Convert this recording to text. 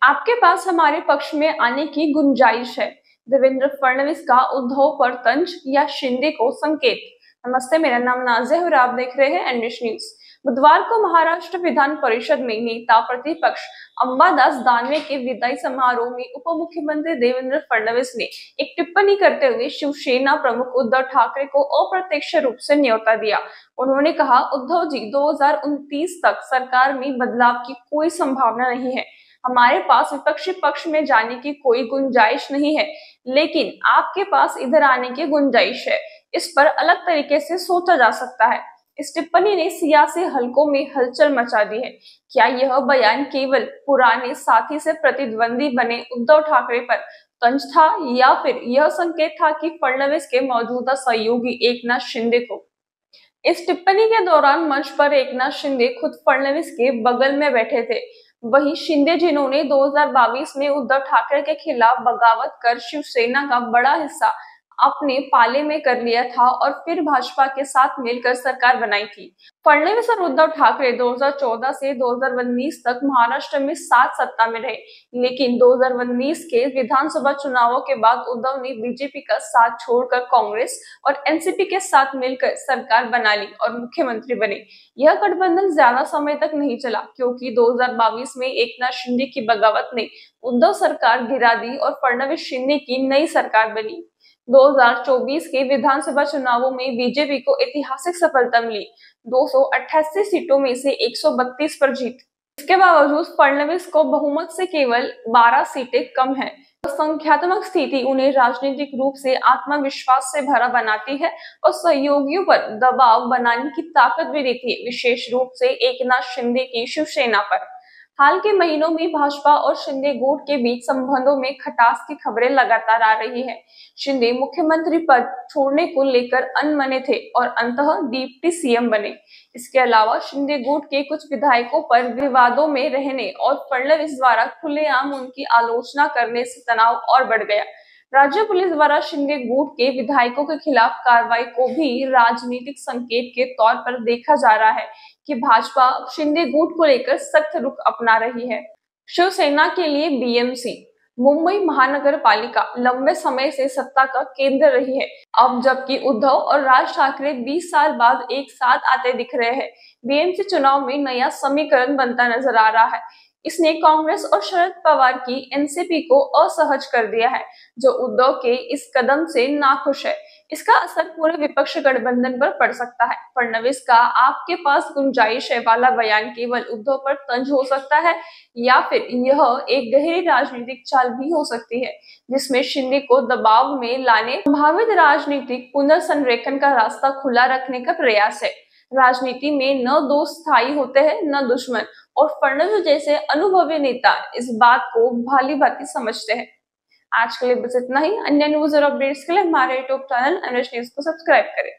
आपके पास हमारे पक्ष में आने की गुंजाइश है। देवेंद्र फडणवीस का उद्धव पर तंज या शिंदे को संकेत। नमस्ते, मेरा नाम नाज़िया है और आप देख रहे हैं एनडीश न्यूज। बुधवार को महाराष्ट्र विधान परिषद में नेता प्रतिपक्ष अंबादास दानवे के विदाई समारोह में उप मुख्यमंत्री देवेंद्र फडणवीस ने एक टिप्पणी करते हुए शिवसेना प्रमुख उद्धव ठाकरे को अप्रत्यक्ष रूप से न्योता दिया। उन्होंने कहा, उद्धव जी, 2029 तक सरकार में बदलाव की कोई संभावना नहीं है। हमारे पास विपक्षी पक्ष में जाने की कोई गुंजाइश नहीं है, लेकिन आपके पास इधर आने की गुंजाइश है। इस पर अलग तरीके से सोचा जा सकता है। इस टिप्पणी ने सियासी हलकों में हलचल मचा दी है। क्या यह बयान केवल पुराने साथी से प्रतिद्वंदी बने उद्धव ठाकरे पर तंज था, या फिर यह संकेत था कि फडणवीस के मौजूदा सहयोगी एकनाथ शिंदे को? इस टिप्पणी के दौरान मंच पर एकनाथ शिंदे खुद फडणवीस के बगल में बैठे थे। वही शिंदे, जिन्होंने 2022 में उद्धव ठाकरे के खिलाफ बगावत कर शिवसेना का बड़ा हिस्सा अपने पाले में कर लिया था और फिर भाजपा के साथ मिलकर सरकार बनाई थी। फडणवीस और उद्धव ठाकरे 2014 से 2019 तक महाराष्ट्र में साथ सत्ता में रहे, लेकिन 2019 के विधानसभा चुनावों के बाद उद्धव ने बीजेपी का साथ छोड़कर कांग्रेस और एनसीपी के साथ मिलकर सरकार बना ली और मुख्यमंत्री बने। यह गठबंधन ज्यादा समय तक नहीं चला, क्योंकि 2022 में एकनाथ शिंदे की बगावत ने उद्धव सरकार गिरा दी और फडणवीस शिंदे की नई सरकार बनी। 2024 के विधानसभा चुनावों में बीजेपी को ऐतिहासिक सफलता मिली। 288 सीटों में से 132 पर जीत। इसके बावजूद फडणवीस को बहुमत से केवल 12 सीटें कम है। संख्यात्मक स्थिति उन्हें राजनीतिक रूप से आत्मविश्वास से भरा बनाती है और सहयोगियों पर दबाव बनाने की ताकत भी देती है, विशेष रूप से एकनाथ शिंदे की शिवसेना पर। हाल के महीनों में भाजपा और शिंदे गुट के बीच संबंधों में खटास की खबरें लगातार आ रही है। शिंदे मुख्यमंत्री पद छोड़ने को लेकर अनमने थे और अंततः डिप्टी सीएम बने। इसके अलावा शिंदे गुट के कुछ विधायकों पर विवादों में रहने और फडणवीस द्वारा खुलेआम उनकी आलोचना करने से तनाव और बढ़ गया। राज्य पुलिस द्वारा शिंदे गुट के विधायकों के खिलाफ कार्रवाई को भी राजनीतिक संकेत के तौर पर देखा जा रहा है कि भाजपा शिंदे गुट को लेकर सख्त रुख अपना रही है। शिवसेना के लिए बीएमसी मुंबई महानगर पालिका लंबे समय से सत्ता का केंद्र रही है। अब जबकि उद्धव और राज ठाकरे 20 साल बाद एक साथ आते दिख रहे हैं, बीएमसी चुनाव में नया समीकरण बनता नजर आ रहा है। इसने कांग्रेस और शरद पवार की एनसीपी को असहज कर दिया है, जो उद्धव के इस कदम से नाखुश है। इसका असर पूरे विपक्ष गठबंधन पर पड़ सकता है। फडणवीस का आपके पास गुंजाइश है वाला बयान केवल उद्धव पर तंज हो सकता है, या फिर यह एक गहरी राजनीतिक चाल भी हो सकती है, जिसमें शिंदे को दबाव में लाने संभावित राजनीतिक पुनर्संरेखन का रास्ता खुला रखने का प्रयास है। राजनीति में न दोस्त स्थायी होते हैं न दुश्मन, और फडणवीस जैसे अनुभवी नेता इस बात को भली भांति समझते हैं। आज के लिए बस इतना ही। अन्य न्यूज और अपडेट्स के लिए हमारे यूट्यूब चैनल एनडीश न्यूज को सब्सक्राइब करें।